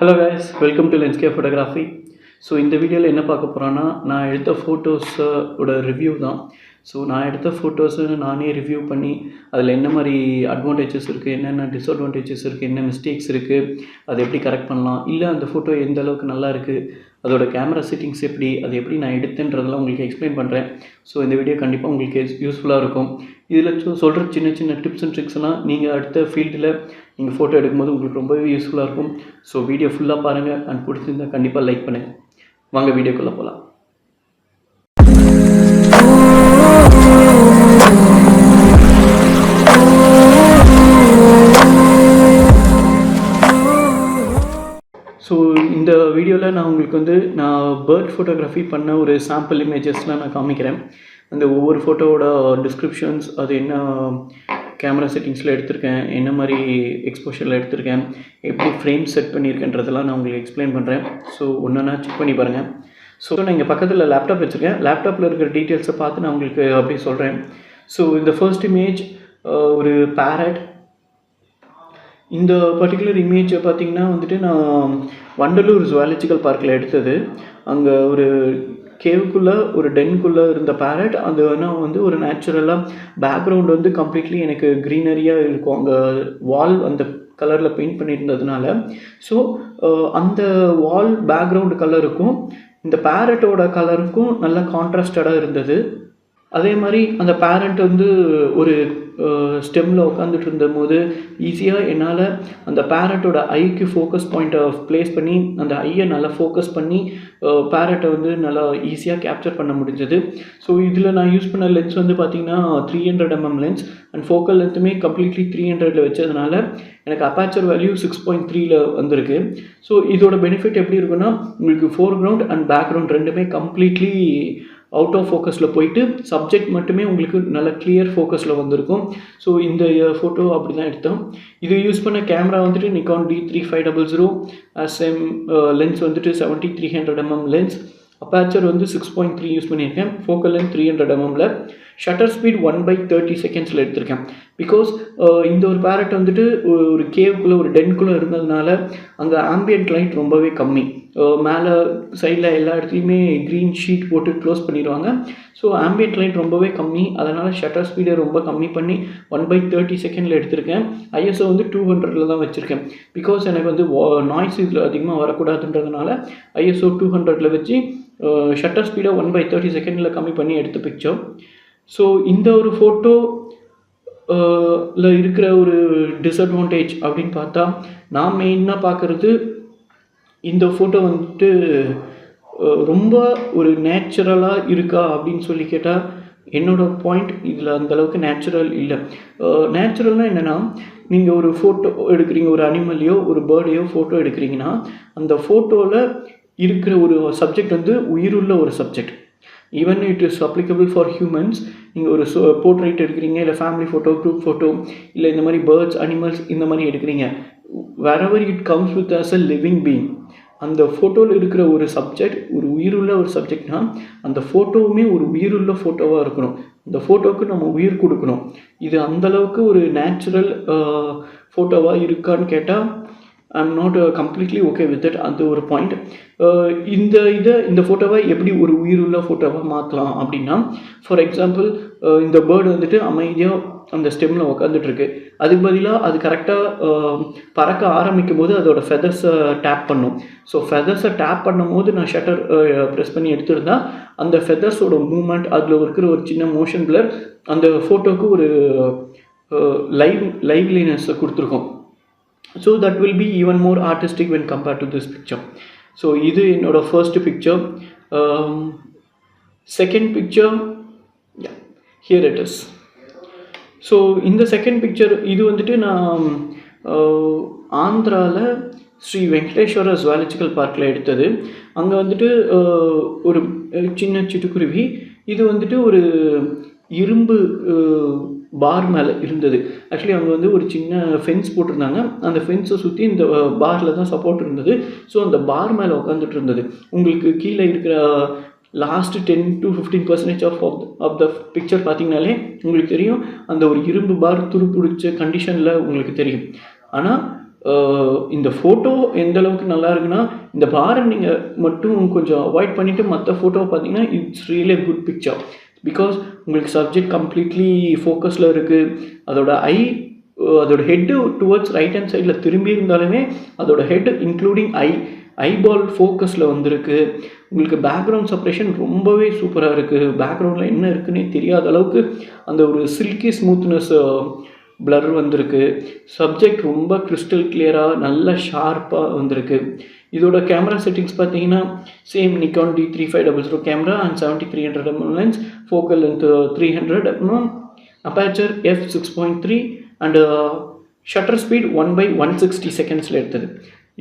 Hello guys, welcome to லென்ஸ்கே photography. So இந்த வீடியோவில் என்ன பார்க்க போகிறோன்னா, நான் எடுத்த ஃபோட்டோஸோட ரிவ்யூ தான். ஸோ நான் எடுத்த ஃபோட்டோஸை நானே ரிவ்யூ பண்ணி அதில் என்ன மாதிரி அட்வான்டேஜஸ் இருக்குது, என்னென்ன டிஸ்அட்வான்டேஜஸ் இருக்குது, என்ன மிஸ்டேக்ஸ் இருக்குது, அதை எப்படி கரெக்ட் பண்ணலாம், இல்லை அந்த ஃபோட்டோ எந்த அளவுக்கு நல்லா இருக்குது, அதோட கேமரா செட்டிங்ஸ் எப்படி, அது எப்படி நான் எடுத்தேன்றதெல்லாம் உங்களுக்கு எக்ஸ்பிளைன் பண்ணுறேன். ஸோ இந்த வீடியோ கண்டிப்பாக உங்களுக்கு யூஸ்ஃபுல்லாக இருக்கும். இதில் சொல்கிற சின்ன சின்ன டிப்ஸ் அண்ட் ட்ரிக்ஸ்லாம் நீங்கள் அடுத்த ஃபீல்டில் நீங்கள் ஃபோட்டோ எடுக்கும்போது உங்களுக்கு ரொம்பவே யூஸ்ஃபுல்லாக இருக்கும். ஸோ வீடியோ ஃபுல்லாக பாருங்கள் அண்ட் பிடிச்சிருந்தால் கண்டிப்பாக லைக் பண்ணுங்கள். வாங்க வீடியோக்குள்ளே போகலாம். ஸோ இந்த வீடியோவில் நான் உங்களுக்கு நான் பேர்ட் ஃபோட்டோகிராஃபி பண்ண ஒரு சாம்பிள் இமேஜஸ்லாம் நான் காமிக்கிறேன். அந்த ஒவ்வொரு ஃபோட்டோவோட டிஸ்கிரிப்ஷன்ஸ், அது என்ன கேமரா செட்டிங்ஸில் எடுத்திருக்கேன், என்ன மாதிரி எக்ஸ்போஷரில் எடுத்திருக்கேன், எப்படி ஃப்ரேம் செட் பண்ணியிருக்கேன்றதெல்லாம் நான் உங்களுக்கு எக்ஸ்பிளைன் பண்ணுறேன். ஸோ ஒன்றா செக் பண்ணி பாருங்கள். ஸோ நான் இங்கே பக்கத்தில் லேப்டாப் வச்சுருக்கேன். லேப்டாப்பில் இருக்கிற டீட்டெயில்ஸை பார்த்து நான் உங்களுக்கு அப்படியே சொல்கிறேன். ஸோ இந்த ஃபர்ஸ்ட் இமேஜ் ஒரு பேரட். இந்த பர்டிகுலர் இமேஜை பார்த்திங்கன்னா நான் வண்டலூர் ஜுவாலஜிக்கல் பார்க்கில் எடுத்தது. அங்கே ஒரு கேவுக்குள்ளே ஒரு டென்குள்ளே இருந்த பேரட். அது ஒரு நேச்சுரலாக பேக்ரவுண்ட் கம்ப்ளீட்லி எனக்கு க்ரீனரியாக இருக்கும். அங்கே வால் அந்த கலரில் பெயிண்ட் பண்ணியிருந்ததுனால ஸோ அந்த வால் பேக்ரவுண்டு கலருக்கும் இந்த பேரட்டோட கலருக்கும் நல்ல கான்ட்ராஸ்டடாக இருந்தது. அதே மாதிரி அந்த பேரண்ட் ஒரு ஸ்டெம்மில் உட்காந்துட்டு இருந்தபோது ஈஸியாக என்னால் அந்த பேரட்டோட ஐக்கு ஃபோக்கஸ் பாயிண்ட்டை ப்ளேஸ் பண்ணி அந்த ஐயை நல்லா ஃபோக்கஸ் பண்ணி பேரட்டை நல்லா ஈஸியாக கேப்சர் பண்ண முடிஞ்சது. ஸோ இதில் நான் யூஸ் பண்ண லென்ஸ் பார்த்திங்கன்னா 300mm லென்ஸ் அண்ட் ஃபோக்கல் லென்த்துமே கம்ப்ளீட்லி 300 வச்சதுனால எனக்கு அப்பாச்சர் வேல்யூ 6.3 வந்திருக்கு. ஸோ இதோட பெனிஃபிட் எப்படி இருக்குன்னா, உங்களுக்கு ஃபோர்க்ரவுண்ட் அண்ட் பேக்ரவுண்ட் ரெண்டுமே கம்ப்ளீட்லி அவுட் ஆஃப் ஃபோக்கஸில் போயிட்டு சப்ஜெக்ட் மட்டுமே உங்களுக்கு நல்ல கிளியர் ஃபோக்கஸில் வந்திருக்கும். ஸோ இந்த ஃபோட்டோ அப்படி தான் எடுத்தோம். இது யூஸ் பண்ண camera Nikon D3500, same lens 70-300mm lens. Aperture 6.3 use பண்ணியிருக்கேன். Focal length 300mm. Shutter speed 1/30 செகண்ட்ஸில் எடுத்திருக்கேன். பிகாஸ் இந்த ஒரு பேரட் ஒரு கேவுக்குள்ளே ஒரு டென்குள்ளே இருந்ததுனால அங்கே ஆம்பியன்ட் லைட் ரொம்பவே கம்மி. மேலே சைடில் எல்லா இடத்துலையுமே க்ரீன் ஷீட் போட்டு க்ளோஸ் பண்ணிடுவாங்க. ஸோ ஆம்பியன்ட் லைட் ரொம்பவே கம்மி. அதனால் ஷட்டர் ஸ்பீடை ரொம்ப கம்மி பண்ணி 1/30 செகண்டில் எடுத்திருக்கேன். ISO 200 தான் வச்சுருக்கேன். பிகாஸ் எனக்கு நாய்ஸ் இதில் அதிகமாக வரக்கூடாதுன்றதுனால ISO 200 வச்சு ஷட்டர் ஸ்பீடை 1/30 செகண்டில் கம்மி பண்ணி எடுத்த பிக்சர். ஸோ இந்த ஒரு ஃபோட்டோவில் இருக்கிற ஒரு டிஸ்அட்வான்டேஜ் அப்படின்னு பார்த்தா, நான் மெயினாக பார்க்குறது இந்த ஃபோட்டோ ரொம்ப ஒரு நேச்சுரலாக இருக்கா அப்படின்னு சொல்லி கேட்டால் என்னோடய பாயிண்ட் இதில் அந்தளவுக்கு நேச்சுரல் இல்லை. நேச்சுரல்னால் என்னென்னா, நீங்கள் ஒரு ஃபோட்டோ எடுக்கிறீங்க, ஒரு அனிமலையோ ஒரு பேர்டையோ ஃபோட்டோ எடுக்கிறீங்கன்னா அந்த ஃபோட்டோவில் இருக்கிற ஒரு சப்ஜெக்ட் உயிருள்ள ஒரு subject. Even it is applicable for humans. நீங்கள் ஒரு போர்ட்ரைட் எடுக்கிறீங்க, இல்லை ஃபேமிலி ஃபோட்டோ, குரூப் ஃபோட்டோ, இல்லை இந்த மாதிரி பேர்ட்ஸ், அனிமல்ஸ் இந்த மாதிரி எடுக்கிறீங்க. wherever it comes with as a living being, அந்த ஃபோட்டோவில் இருக்கிற ஒரு சப்ஜெக்ட் ஒரு உயிருள்ள ஒரு சப்ஜெக்ட்னா அந்த ஃபோட்டோவுமே ஒரு உயிருள்ள ஃபோட்டோவாக இருக்கணும். அந்த ஃபோட்டோவுக்கு நம்ம உயிர் கொடுக்கணும். இது அந்தளவுக்கு ஒரு நேச்சுரல் ஃபோட்டோவாக இருக்கான்னு கேட்டால் I'm not completely okay with it. அது ஒரு பாயிண்ட். இந்த ஃபோட்டோவை எப்படி ஒரு உயிருள்ள ஃபோட்டோவாக மாற்றலாம் அப்படின்னா, ஃபார் எக்ஸாம்பிள் இந்த பேர்டு அமைதியாக அந்த ஸ்டெம்மில் உட்காந்துட்ருக்கு. அதுக்கு பதிலாக அது கரெக்டாக பறக்க ஆரம்பிக்கும் போது அதோட ஃபெதர்ஸை டேப் பண்ணும். ஸோ ஃபெதர்ஸை டேப் பண்ணும் போது நான் ஷட்டர் ப்ரெஸ் பண்ணி எடுத்துருந்தா அந்த ஃபெதர்ஸோட மூமெண்ட், அதில் இருக்கிற ஒரு சின்ன மோஷன் பிளர் அந்த ஃபோட்டோவுக்கு ஒரு லைவ்லினஸை கொடுத்துருக்கோம். So that will be even more artistic when compared to this picture. So இது என்னோட first picture. Second picture, yeah, here it is. So இந்த செகண்ட் பிக்சர் இது நான் ஆந்திராவில் ஸ்ரீ வெங்கடேஸ்வர ஜுவாலஜிக்கல் பார்க்கில் எடுத்தது. அங்கே ஒரு சின்ன சிட்டுக்குருவி இது ஒரு இரும்பு பார் மேலே இருந்தது. ஆக்சுவலி அவங்க ஒரு சின்ன ஃபென்ஸ் போட்டிருந்தாங்க. அந்த ஃபென்ஸை சுற்றி இந்த பாரில் தான் சப்போர்ட் இருந்தது. ஸோ அந்த பார் மேலே உட்காந்துட்டு இருந்தது. உங்களுக்கு கீழே இருக்கிற லாஸ்ட்டு 10-15% ஆஃப் த பிக்சர் பார்த்திங்கனாலே உங்களுக்கு தெரியும் அந்த ஒரு இரும்பு பார் துருப்பிடிச்ச கண்டிஷனில் உங்களுக்கு தெரியும். ஆனால் இந்த ஃபோட்டோ எந்த அளவுக்கு நல்லா இருக்குன்னா இந்த பாரை நீங்கள் மட்டும் கொஞ்சம் அவாய்ட் பண்ணிவிட்டு மற்ற ஃபோட்டோவை பார்த்தீங்கன்னா it's really good picture. Because உங்களுக்கு சப்ஜெக்ட் கம்ப்ளீட்லி ஃபோக்கஸில் இருக்குது. அதோட ஹெட்டு டுவர்ட்ஸ் ரைட் ஹேண்ட் சைடில் திரும்பி இருந்தாலுமே அதோட ஹெட் இன்க்ளூடிங் ஐபால் ஃபோக்கஸில் வந்திருக்கு. உங்களுக்கு பேக்ரவுண்ட் செப்பரேஷன் ரொம்பவே சூப்பராக இருக்குது. பேக்ரவுண்டில் என்ன இருக்குன்னே தெரியாத அளவுக்கு அந்த ஒரு சில்கி ஸ்மூத்னஸ் பிளர் வந்திருக்கு. சப்ஜெக்ட் ரொம்ப கிறிஸ்டல் கிளியராக நல்ல ஷார்ப்பாக வந்திருக்கு. இதோட கேமரா செட்டிங்ஸ் பார்த்தீங்கன்னா same Nikon D3500 camera and 7300 mm lens, focal length 300 mm, aperture f6.3 and shutter speed 1/160 செகண்ட்ஸில் எடுத்தது.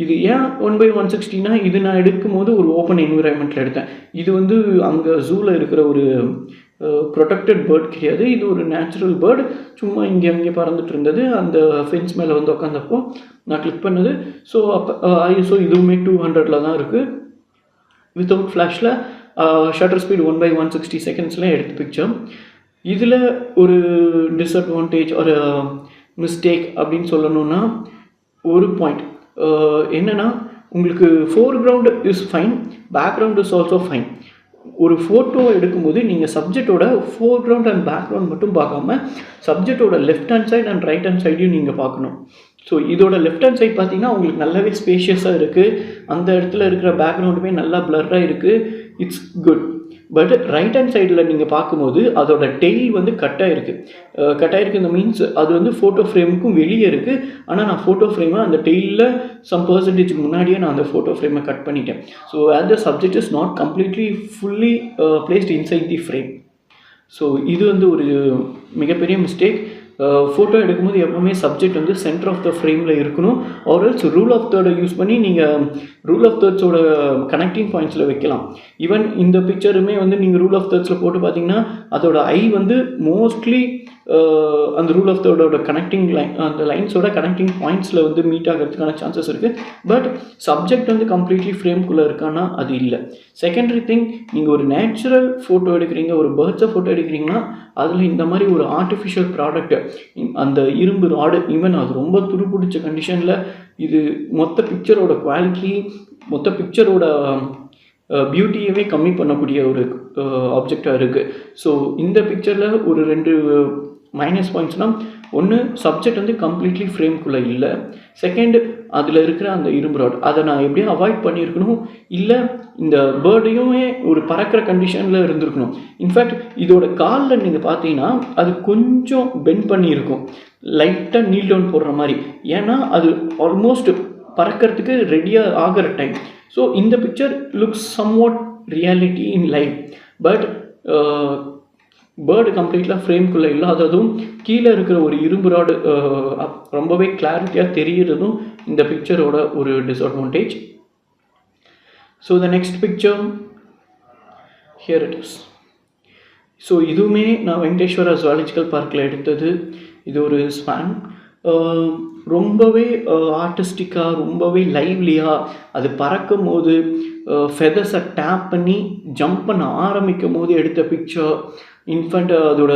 இது ஏன் 1/160னா இது நான் எடுக்கும்போது ஒரு ஓப்பன் என்விரான்மெண்ட்டில் எடுத்தேன். இது வந்து அங்கே ஜூவில் இருக்கிற ஒரு ப்ரொடெக்டட் பேர்ட் கிடையாது. இது ஒரு நேச்சுரல் பேர்டு சும்மா இங்கே பறந்துட்டு இருந்தது. அந்த ஃபென்ஸ் மேலே வந்து உட்காந்தப்போ நான் கிளிக் பண்ணது. ஸோ அப்போ ஐஎஸ்ஓ இதுவுமே 200 தான் இருக்குது. வித்தவுட் ஃப்ளாஷில் ஷட்டர் ஸ்பீட் 1/160 செகண்ட்ஸில் எடுத்த பிக்சர். இதில் ஒரு டிஸ்அட்வான்டேஜ் ஒரு மிஸ்டேக் அப்படின்னு சொல்லணுன்னா ஒரு பாயிண்ட் என்னென்னா உங்களுக்கு foreground is fine, background is also fine. ஒரு ஃபோட்டோ எடுக்கும்போது நீங்கள் சப்ஜெக்டோட ஃபோர்க்ரவுண்ட் அண்ட் பேக்ரவுண்ட் மட்டும் பார்க்காம சப்ஜெக்டோட left hand side and right hand சைடையும் நீங்கள் பார்க்கணும். ஸோ இதோட லெஃப்ட் ஹேண்ட் சைட் பார்த்தீங்கன்னா உங்களுக்கு நல்லாவே ஸ்பேஷியஸாக இருக்குது. அந்த இடத்துல இருக்கிற பேக்ரவுண்டுமே நல்லா பிளர்ராக இருக்குது. It's good. But right hand சைடில் நீங்கள் பார்க்கும்போது அதோட டெய்ல் வந்து கட்டாயிருக்கு. இந்த மீன்ஸ் அது வந்து ஃபோட்டோ ஃப்ரேமுக்கும் வெளியே இருக்குது. ஆனால் நான் ஃபோட்டோ ஃப்ரேமை அந்த டெய்லில் சம் பர்சன்டேஜுக்கு முன்னாடியே நான் அந்த ஃபோட்டோ ஃப்ரேமை கட் பண்ணிட்டேன். So as the subject is not completely fully placed inside the frame. So இது வந்து ஒரு மிகப்பெரிய மிஸ்டேக். ஃபோட்டோ எடுக்கும்போது எப்போவுமே சப்ஜெக்ட் வந்து சென்டர் ஆஃப் த ஃப்ரேமில் இருக்கணும். ஆர்எல்ஸ் ரூல் ஆஃப் தேர்டை யூஸ் பண்ணி நீங்கள் ரூல் ஆஃப் தேர்ட்ஸோட கனெக்டிங் பாயிண்ட்ஸில் வைக்கலாம். ஈவன் இந்த பிக்சருமே வந்து நீங்கள் ரூல் ஆஃப் தேர்ட்ஸில் போட்டு பார்த்தீங்கன்னா அதோட ஐ வந்து மோஸ்ட்லி அந்த ரூல் ஆஃப் தேர்டோட கனெக்டிங் அந்த லைன்ஸோட கனெக்டிங் பாயிண்ட்ஸில் வந்து மீட் ஆகிறதுக்கான சான்சஸ் இருக்குது. பட் சப்ஜெக்ட் வந்து கம்ப்ளீட்லி ஃப்ரேம்குள்ளே இருக்கான்னா அது இல்லை. செகண்டரி திங், நீங்கள் ஒரு நேச்சுரல் ஃபோட்டோ எடுக்கிறீங்க, ஒரு பேர்ட்ஸை ஃபோட்டோ எடுக்கிறீங்கன்னா அதில் இந்த மாதிரி ஒரு ஆர்டிஃபிஷியல் ப்ராடக்ட் அந்த இரும்பு ராடு ஈவன் அது ரொம்ப துருப்பிடிச்ச கண்டிஷனில் இது மொத்த பிக்சரோட குவாலிட்டி மொத்த பிக்சரோட பியூட்டியவே கம்மி பண்ணக்கூடிய ஒரு ஆப்ஜெக்டாக இருக்குது. ஸோ இந்த பிக்சரில் ஒரு 2 மைனஸ் பாயிண்ட்ஸ்னால், ஒன்று சப்ஜெக்ட் வந்து கம்ப்ளீட்லி ஃப்ரேம்குள்ளே இல்லை. செகண்ட், அதில் இருக்கிற அந்த இரும்பு ராட் அதை நான் எப்படியும் அவாய்ட் பண்ணியிருக்கணும். இல்லை இந்த பேர்டையுமே ஒரு பறக்கிற கண்டிஷனில் இருந்திருக்கணும். இன்ஃபேக்ட் இதோட காலில் நீங்கள் பார்த்தீங்கன்னா அது கொஞ்சம் பெண்ட் பண்ணியிருக்கும், லைட்டாக நீல் டவுன் போடுற மாதிரி. ஏன்னா அது ஆல்மோஸ்ட் பறக்கிறதுக்கு ரெடியாக ஆகிற டைம். ஸோ இந்த picture looks somewhat reality in live. But bird கம்ப்ளீட்டாக ஃப்ரேம்குள்ளே இல்லாததும் கீழே இருக்கிற ஒரு இரும்பு ராடு ரொம்பவே கிளாரிட்டியாக தெரிகிறதும் இந்த பிக்சரோட ஒரு disadvantage. So the next picture here it is. So இதுவுமே நான் வெங்கடேஸ்வரா ஜுவாலஜிக்கல் பார்க்கில் எடுத்தது. இது ஒரு ஸ்வான். ரொம்பவே ஆர்டிஸ்டிக்காக ரொம்பவே லைவ்லியாக அது பறக்கும் போது ஃபெதர்ஸை டேப் பண்ணி ஜம்ப் பண்ண ஆரம்பிக்கும் போது எடுத்த பிக்சர். இன்ஃபேக்ட் அதோட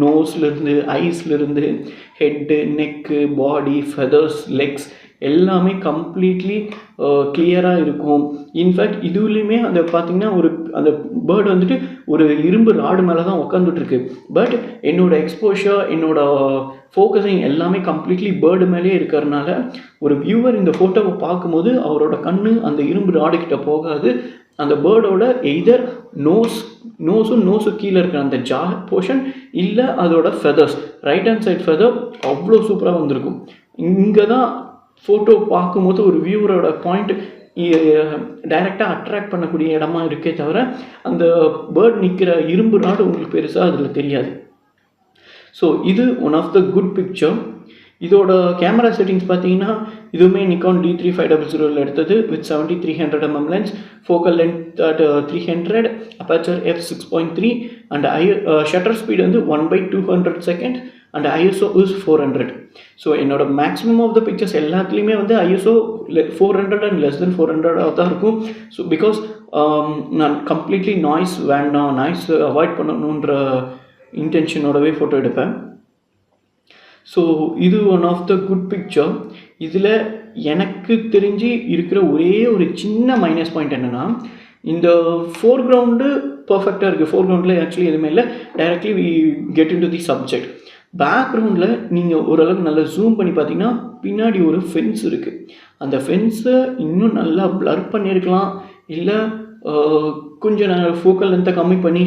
நோஸ்லேருந்து ஐஸ்லேருந்து ஹெட்டு நெக்கு பாடி ஃபெதர்ஸ் லெக்ஸ் எல்லாமே கம்ப்ளீட்லி கிளியராக இருக்கும். இன்ஃபேக்ட் இதுலேயுமே அந்த பார்த்திங்கன்னா அந்த பேர்டு வந்துட்டு ஒரு இரும்பு ராடு மேலே தான் உட்காந்துட்ருக்கு. பட் என்னோடய எக்ஸ்போஷர் என்னோடய ஃபோக்கஸிங் எல்லாமே கம்ப்ளீட்லி பேர்டு மேலே இருக்கிறதுனால ஒரு வியூவர் இந்த ஃபோட்டோவை பார்க்கும்போது அவரோட கண்ணு அந்த இரும்பு ராடுக்கிட்ட போகாது. அந்த பேர்டோட எய்தர் நோஸு கீழே இருக்கிற அந்த ஜா போர்ஷன் இல்லை அதோட feathers right hand side feather அவ்வளோ சூப்பராக வந்திருக்கும். இங்கே தான் ஃபோட்டோ பார்க்கும்போது ஒரு வியூவரோட பாயிண்ட் டைரெக்டாக அட்ராக்ட் பண்ணக்கூடிய இடமா இருக்கே தவிர அந்த பேர்ட் நிற்கிற இரும்பு நாடு உங்களுக்கு பெருசாக அதில் தெரியாது. ஸோ இது one of the good picture. இதோட கேமரா செட்டிங்ஸ் பார்த்தீங்கன்னா இதுவுமே நிக்கான் D3500 எடுத்தது with 7300 mm lens, focal length at 300, aperture f6.3 and shutter speed வந்து 1/200 second and ISO is 400. So என்னோட மேக்ஸிமம் ஆஃப் த பிக்சர்ஸ் எல்லாத்துலேயுமே வந்து ISO 400 அண்ட் லெஸ் தென் 400 தான் இருக்கும். ஸோ பிகாஸ் நான் கம்ப்ளீட்லி நாய்ஸ் வேண்டாம், நாய்ஸ் அவாய்ட் பண்ணணுன்ற இன்டென்ஷனோடவே ஃபோட்டோ எடுப்பேன். ஸோ இது one of the good picture. இதில் எனக்கு தெரிஞ்சு இருக்கிற ஒரே ஒரு சின்ன மைனஸ் பாயிண்ட் என்னென்னா, இந்த ஃபோர்க்ரவுண்டு பர்ஃபெக்டாக இருக்குது. ஃபோர்க்ரவுண்டில் ஆக்சுவலி எதுவுமே இல்லை, directly we get in to the subject. பேக்ரவுண்டில் நீங்கள் ஓரளவுக்கு நல்லா ஜூம் பண்ணி பார்த்தீங்கன்னா பின்னாடி ஒரு ஃபென்ஸ் இருக்குது. அந்த ஃபென்ஸை இன்னும் நல்லா ப்ளர் பண்ணியிருக்கலாம், இல்லை கொஞ்சம் நான் ஃபோக்கல் லென்த்தை கம்மி பண்ணி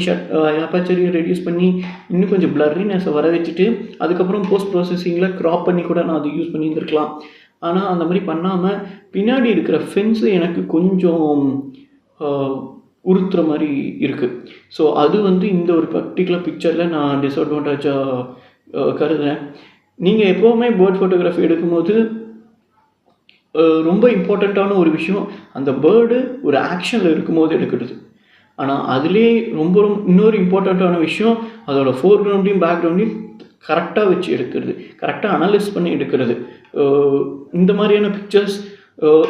அபர்ச்சரையும் ரெடியூஸ் பண்ணி இன்னும் கொஞ்சம் ப்ளர்ரினஸை வர வச்சுட்டு அதுக்கப்புறம் போஸ்ட் ப்ராசஸிங்கில் க்ராப் பண்ணி கூட நான் அதை யூஸ் பண்ணியிருந்துருக்கலாம். ஆனால் அந்த மாதிரி பண்ணாமல் பின்னாடி இருக்கிற ஃபென்ஸு எனக்கு கொஞ்சம் உறுத்துற மாதிரி இருக்குது. ஸோ அது வந்து இந்த ஒரு பர்டிகுலர் பிக்சரில் நான் டிஸ்அட்வான்டேஜாக கருதுறேன். நீங்கள் எப்போவுமே பேர்ட் ஃபோட்டோகிராஃபி எடுக்கும்போது ரொம்ப இம்பார்ட்டண்ட்டான ஒரு விஷயம், அந்த பேர்டு ஒரு ஆக்ஷனில் இருக்கும்போது எடுக்கிறது. ஆனால் அதிலே ரொம்ப இன்னொரு இம்பார்ட்டண்ட்டான விஷயம், அதோடய ஃபோர்க்ரவுண்டையும் பேக்ரவுண்டையும் கரெக்டாக வச்சு எடுக்கிறது, கரெக்டாக அனலைஸ் பண்ணி எடுக்கிறது. இந்த மாதிரியான பிக்சர்ஸ்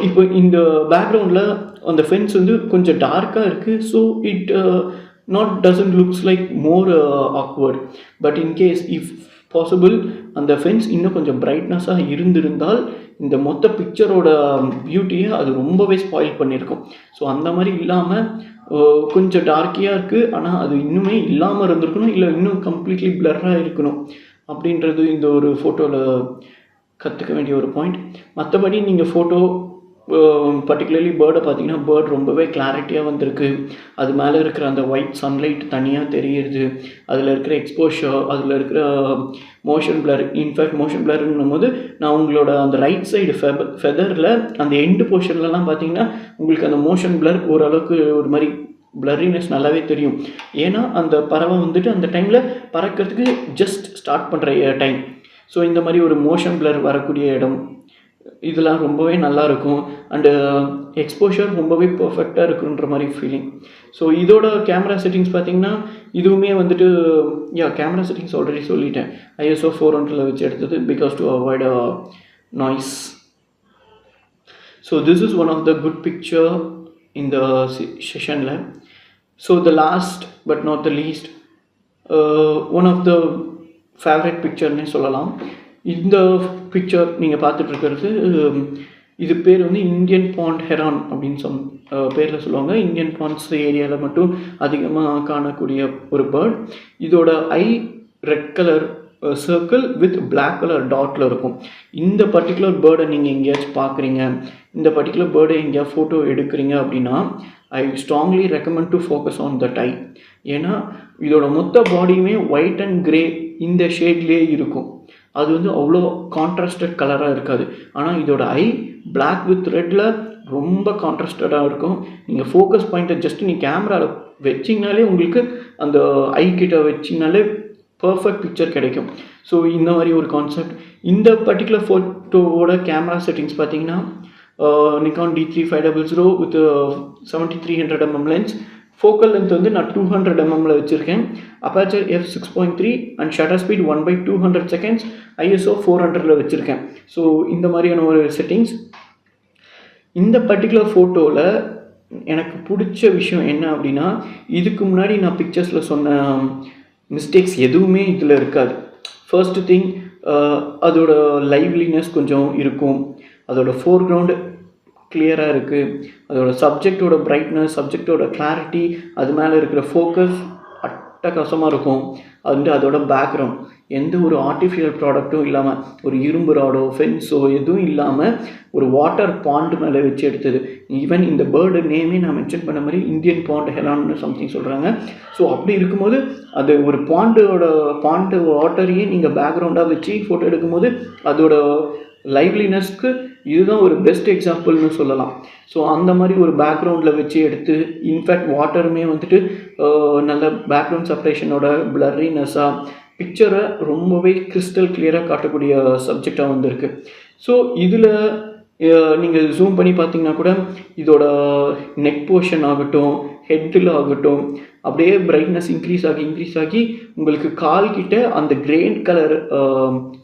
இப்போ இந்த பேக்ரவுண்டில் அந்த ஃபென்ஸ் வந்து கொஞ்சம் டார்க்காக இருக்குது. So it doesn't looks like more awkward. But in case if possible அந்த ஃபென்ஸ் இன்னும் கொஞ்சம் பிரைட்னஸாக இருந்திருந்தால் இந்த மொத்த பிக்சரோட பியூட்டியை அது ரொம்பவே ஸ்பாயில் பண்ணியிருக்கும். ஸோ அந்த மாதிரி இல்லாமல் கொஞ்சம் டார்க்கியாக இருக்குது, ஆனால் அது இன்னுமே இல்லாமல் இருந்திருக்கணும், இல்லை இன்னும் கம்ப்ளீட்லி பிளர்ராக இருக்கணும் அப்படின்றது இந்த ஒரு ஃபோட்டோவில் கற்றுக்க வேண்டிய ஒரு பாயிண்ட். மற்றபடி நீங்கள் ஃபோட்டோ பர்டிகுலர்லி பேர்டை பார்த்தீங்கன்னா பேர்ட் ரொம்பவே கிளாரிட்டியாக வந்திருக்கு. அது மேலே இருக்கிற அந்த ஒயிட் சன்லைட் தனியாக தெரியுது, அதில் இருக்கிற எக்ஸ்போஷர், அதில் இருக்கிற மோஷன் பிளர். இன்ஃபேக்ட் மோஷன் பிளர்னும் போது நான் உங்களோட அந்த ரைட் சைடு ஃபெதரில் அந்த எண்டு போர்ஷன்லலாம் பார்த்தீங்கன்னா உங்களுக்கு அந்த மோஷன் பிளர் ஓரளவுக்கு ஒரு மாதிரி பிளரினஸ் நல்லாவே தெரியும். ஏன்னா அந்த பறவை வந்துட்டு அந்த டைமில் பறக்கிறதுக்கு ஜஸ்ட் ஸ்டார்ட் பண்ணுற டைம். ஸோ இந்த மாதிரி ஒரு மோஷன் பிளர் வரக்கூடிய இடம் இதெல்லாம் ரொம்பவே நல்லாயிருக்கும். அண்டு எக்ஸ்போஷர் ரொம்பவே பர்ஃபெக்டாக இருக்குன்ற மாதிரி ஃபீலிங். ஸோ இதோட கேமரா செட்டிங்ஸ் பார்த்திங்கன்னா இதுவுமே வந்துட்டு கேமரா செட்டிங்ஸ் ஆல்ரெடி சொல்லிட்டேன், ISO 400 வச்சு எடுத்தது, because to avoid noise. So this is one of the good picture இந்த செஷனில். So the last but not the least, one of the favourite பிக்சர்னே சொல்லலாம். இந்த பிக்சர் நீங்கள் பார்த்துட்ருக்கிறது, இது பேர் வந்து இந்தியன் பாண்ட் ஹெரான் அப்படின்னு பேரில் சொல்லுவாங்க. இந்தியன் பாண்ட்ஸ் ஏரியாவில் மட்டும் அதிகமாக காணக்கூடிய ஒரு பேர்ட். இதோட eye red colour circle with black colour டாட்டில் இருக்கும். இந்த பர்டிகுலர் பேர்டை நீங்கள் எங்கேயாச்சும் பார்க்குறீங்க, இந்த பர்டிகுலர் பேர்டை எங்கேயா ஃபோட்டோ எடுக்கிறீங்க அப்படின்னா I strongly recommend to focus on that I. ஏன்னா இதோட மொத்த பாடியுமே ஒயிட் அண்ட் கிரே இந்த ஷேட்லேயே இருக்கும். அது வந்து அவ்வளோ கான்ட்ராஸ்டட் கலராக இருக்காது. ஆனால் இதோட ஐ பிளாக் வித் ரெட்டில் ரொம்ப கான்ட்ராஸ்டடாக இருக்கும். நீங்கள் ஃபோக்கஸ் பாயிண்ட்டை ஜஸ்ட் நீங்கள் கேமராவில் வச்சிங்கனாலே உங்களுக்கு அந்த ஐ கிட்ட வச்சிங்கனாலே பர்ஃபெக்ட் பிக்சர் கிடைக்கும். ஸோ இந்த மாதிரி ஒரு கான்செப்ட். இந்த பர்டிகுலர் ஃபோட்டோவோட கேமரா செட்டிங்ஸ் பார்த்தீங்கன்னா Nikon D3500 with 7300 mm lens. Focal length வந்து நான் 200 mmல வச்சுருக்கேன். Aperture f6.3 and shutter speed 1/200 seconds, ISO 400ல் வச்சுருக்கேன். ஸோ இந்த மாதிரியான ஒரு செட்டிங்ஸ். இந்த பர்டிகுலர் ஃபோட்டோவில் எனக்கு பிடிச்ச விஷயம் என்ன அப்படின்னா, இதுக்கு முன்னாடி நான் பிக்சர்ஸில் சொன்ன மிஸ்டேக்ஸ் எதுவுமே இதில் இருக்காது. ஃபர்ஸ்ட் திங், அதோட லைவ்லினஸ் கொஞ்சம் இருக்கும், அதோட ஃபோர்க்ரவுண்டு கிளியராக இருக்குது, அதோட சப்ஜெக்டோட பிரைட்னஸ், சப்ஜெக்டோட கிளாரிட்டி, அது மேலே இருக்கிற ஃபோக்கஸ் அட்டகாசமாக இருக்கும். அதோட பேக்ரவுண்ட் எந்த ஒரு ஆர்டிஃபிஷியல் ப்ராடக்ட்டும் இல்லாமல், ஒரு இரும்பு ராடோ ஃபென்ஸோ எதுவும் இல்லாமல் ஒரு வாட்டர் பாண்ட் மேலே வச்சு எடுத்தது. ஈவன் இந்த பேர்டு நேமே நான் மென்ஷன் பண்ண மாதிரி இந்தியன் பாண்ட் ஹெரான்னு சம்திங் சொல்கிறாங்க. ஸோ அப்படி இருக்கும்போது அது ஒரு பாண்டு வாட்டரையே நீங்கள் பேக்ரவுண்டாக வச்சு ஃபோட்டோ எடுக்கும்போது அதோட லைவ்லினஸ்க்கு இதுதான் ஒரு பெஸ்ட் எக்ஸாம்பிள்னு சொல்லலாம். ஸோ அந்த மாதிரி ஒரு பேக்ரவுண்டில் வச்சு எடுத்து, இன்ஃபேக்ட் வாட்டருமே வந்துட்டு நல்ல பேக்ரவுண்ட் செப்பரேஷனோட பிளர்ரினஸாக பிக்சரை ரொம்பவே கிறிஸ்டல் கிளியராக காட்டக்கூடிய சப்ஜெக்டாக வந்திருக்கு. ஸோ இதில் நீங்கள் ஜூம் பண்ணி பார்த்தீங்கன்னா கூட இதோட நெக் போர்ஷன் ஆகட்டும், ஹெட்டில் ஆகட்டும், அப்படியே பிரைட்னஸ் இன்க்ரீஸ் ஆகி உங்களுக்கு கால் கிட்ட அந்த கிரேன் கலர்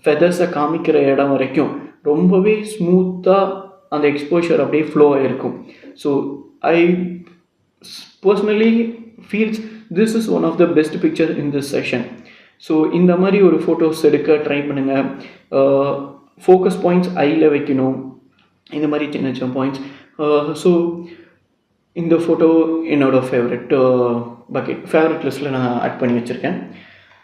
ஃபெதர்ஸை காமிக்கிற இடம் வரைக்கும் ரொம்பவே ஸ்மூத்தாக அந்த எக்ஸ்போஷர் அப்படியே ஃப்ளோ ஆகிருக்கும். So I personally feels this is one of the best picture in this session. So இந்த மாதிரி ஒரு ஃபோட்டோஸ் எடுக்க ட்ரை பண்ணுங்கள். ஃபோக்கஸ் பாயிண்ட்ஸ் ஐயில் வைக்கணும். இந்த மாதிரி சின்ன சின்ன பாயிண்ட்ஸ். ஸோ இந்த ஃபோட்டோ என்னோடய ஃபேவரட் லிஸ்ட்டில் நான் ஆட் பண்ணி வச்சுருக்கேன்.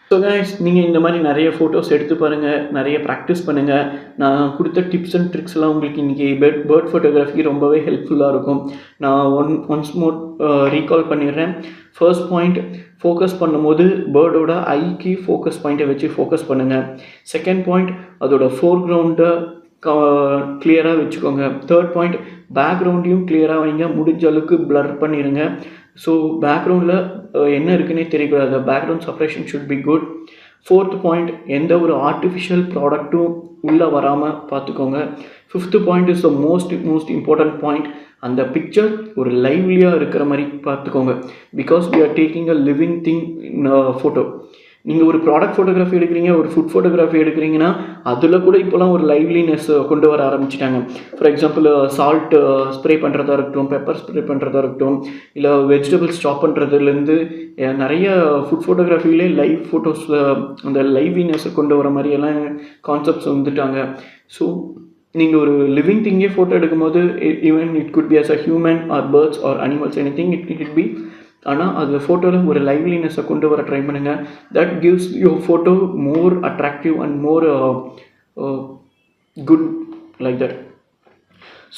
ஸோ கைஸ், நீங்கள் இந்த மாதிரி நிறைய ஃபோட்டோஸ் எடுத்து பாருங்கள், நிறைய ப்ராக்டிஸ் பண்ணுங்கள். நான் கொடுத்த டிப்ஸ் அண்ட் ட்ரிக்ஸ்லாம் உங்களுக்கு இன்றைக்கி பேர்ட் ஃபோட்டோகிராஃபிக்கு ரொம்பவே ஹெல்ப்ஃபுல்லாக இருக்கும். நான் ஒன்ஸ் மோர் ரீகால் பண்ணிடுறேன். ஃபர்ஸ்ட் பாயிண்ட், ஃபோக்கஸ் பண்ணும்போது பேர்டோட ஐக்கு ஃபோக்கஸ் பாயிண்ட்டை வச்சு ஃபோக்கஸ் பண்ணுங்கள். செகண்ட் பாயிண்ட், அதோட ஃபோர்க்ரவுண்டை கிளியராக வச்சுக்கோங்க. தேர்ட் பாயிண்ட், பேக்ரவுண்டையும் கிளியராக வைங்க, முடிஞ்ச அளவுக்கு ப்ளர் பண்ணிடுங்க. ஸோ பேக்ரவுண்டில் என்ன இருக்குன்னே தெரியக்கூடாது. Background separation should be good. Fourth point, எந்த ஒரு ஆர்டிஃபிஷியல் ப்ராடக்ட்டும் உள்ளே வராமல் பார்த்துக்கோங்க. Fifth point is the most important point, அந்த பிக்சர் ஒரு லைவ்லியாக இருக்கிற மாதிரி பார்த்துக்கோங்க. Because we are taking a living thing in photo. நீங்கள் ஒரு ப்ராடக்ட் ஃபோட்டோகிராஃபி எடுக்கிறீங்க, ஒரு ஃபுட் ஃபோட்டோகிராஃபி எடுக்கிறீங்கன்னா அதில் கூட இப்போலாம் ஒரு லைவ்லினஸ் கொண்டு வர ஆரம்பிச்சிட்டாங்க. ஃபார் எக்ஸாம்பிள், சால்ட் ஸ்ப்ரே பண்ணுறதா இருக்கட்டும், பெப்பர் ஸ்ப்ரே பண்ணுறதா இருக்கட்டும், இல்லை வெஜிடபிள்ஸ் சாப் பண்ணுறதுலேருந்து நிறைய ஃபுட் ஃபோட்டோகிராஃபிலே லைவ் ஃபோட்டோஸில் அந்த லைவ்லினஸை கொண்டு வர மாதிரியெல்லாம் கான்செப்ட்ஸ் வந்துட்டாங்க. ஸோ நீங்கள் ஒரு லிவிங் திங்கே ஃபோட்டோ எடுக்கும்போது, even it could be as a human or birds or animals, anything it it be, ஆனால் அது ஃபோட்டோவில் ஒரு லைவ்லினஸை கொண்டு வர ட்ரை பண்ணுங்கள். That gives your photo more attractive and more good like that.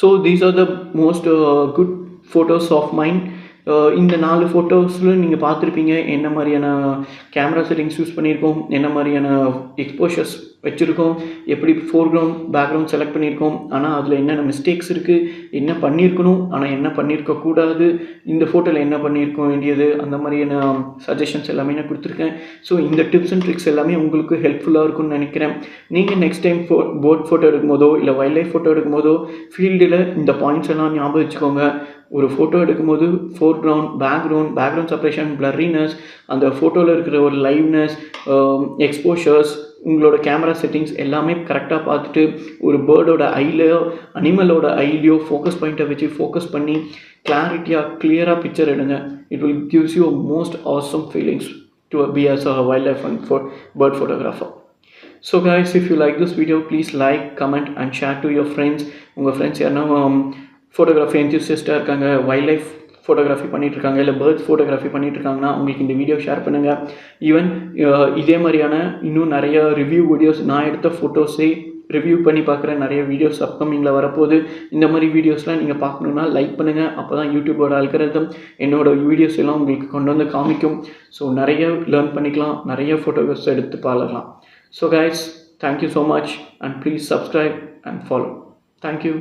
So these are the most good photos of mind. இந்த 4 ஃபோட்டோஸில் நீங்கள் பார்த்துருப்பீங்க என்ன மாதிரியான கேமரா செட்டிங்ஸ் யூஸ் பண்ணியிருக்கோம், என்ன மாதிரியான எக்ஸ்போஷர்ஸ் வச்சுருக்கோம், எப்படி ஃபோர்க்ரவுண்ட் பேக்ரவுண்ட் செலக்ட் பண்ணியிருக்கோம், ஆனால் அதில் என்னென்ன மிஸ்டேக்ஸ் இருக்குது, என்ன பண்ணியிருக்கணும் ஆனால் என்ன பண்ணியிருக்கக்கூடாது, இந்த ஃபோட்டோவில் என்ன பண்ணியிருக்க வேண்டியது, அந்த மாதிரியான சஜஷன்ஸ் எல்லாமே நான் கொடுத்துருக்கேன். ஸோ இந்த டிப்ஸ் அண்ட் ட்ரிக்ஸ் எல்லாமே உங்களுக்கு ஹெல்ப்ஃபுல்லாக இருக்கும்னு நினைக்கிறேன். நீங்கள் நெக்ஸ்ட் டைம் போட் ஃபோட்டோ எடுக்கும்போதோ இல்லை வைல்ட் லைஃப் ஃபோட்டோ எடுக்கும்போதோ ஃபீல்டில் இந்த பாயிண்ட்ஸ் எல்லாம் ஞாபகம் வச்சுக்கோங்க. ஒரு ஃபோட்டோ எடுக்கும்போது ஃபோர்க்ரவுண்ட், பேக்ரவுண்ட் செப்பரேஷன், பிளர்ரினஸ், அந்த ஃபோட்டோவில் இருக்கிற ஒரு லைவ்னஸ், எக்ஸ்போஷர்ஸ், உங்களோட கேமரா செட்டிங்ஸ் எல்லாமே கரெக்டாக பார்த்துட்டு ஒரு பேர்டோட ஐலையோ அனிமலோட ஐலையோ ஃபோக்கஸ் பாயிண்ட்டை வச்சு ஃபோக்கஸ் பண்ணி கிளியராக பிக்சர் எடுங்க. It will gives you most awesome feelings to be as a wildlife and bird photographer. So guys, if you like this video, please like, comment and share to your friends. உங்கள் friends யாருன்னா photography என்தூசியஸ்ட்டாக இருக்காங்க, wild life photography பண்ணிகிட்ருக்காங்க, இல்லை birds photography பண்ணிகிட்ருக்காங்கன்னா உங்களுக்கு இந்த video share பண்ணுங்கள். Even இதே மாதிரியான இன்னும் நிறைய ரிவ்யூ வீடியோஸ், நான் எடுத்த ஃபோட்டோஸே ரிவ்யூ பண்ணி பார்க்குற நிறைய வீடியோஸ் அப்கமிங்கில் வரப்போகுது. இந்த மாதிரி வீடியோஸ்லாம் நீங்கள் பார்க்கணுன்னா லைக் பண்ணுங்கள். அப்போ தான் யூடியூபோட அல்காரிதம் என்னோடய வீடியோஸ் எல்லாம் உங்களுக்கு கொண்டு வந்து காமிக்கும். ஸோ நிறைய லேர்ன் பண்ணிக்கலாம், நிறைய ஃபோட்டோஸ் எடுத்து பார்க்கலாம். So guys, thank you so much and please subscribe and follow. Thank you.